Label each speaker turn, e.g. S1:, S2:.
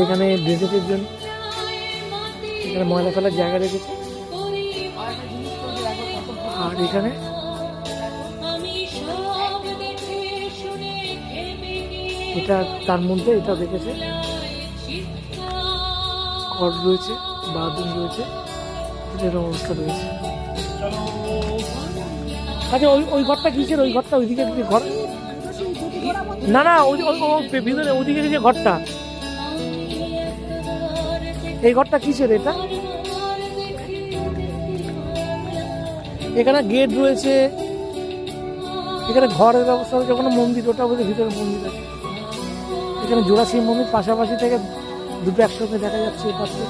S1: এখানে ড্রেসের জন্য এখানে ময়লা ফেলার জায়গা রেখেছে। আর এখানে এটা তার মধ্যে এটা দেখেছে ঘর রয়েছে, বাথরুম রয়েছে, এরকম অবস্থা রয়েছে। আচ্ছা ওই ঘরটা কিসের? ওই ঘরটা ওইদিকে ঘর না না ওই ভিতরে ওইদিকে যে ঘরটা, এই ঘরটা কিসের? এটা এখানে গেট রয়েছে, এখানে ঘরের ব্যবস্থা হয়েছে, কোনো মন্দির, ওটা বলতে ভিতরে মন্দির আছে। এখানে জোড়া শিব মন্দির পাশাপাশি থেকে দুটো একসঙ্গে দেখা যাচ্ছে এ পাশে।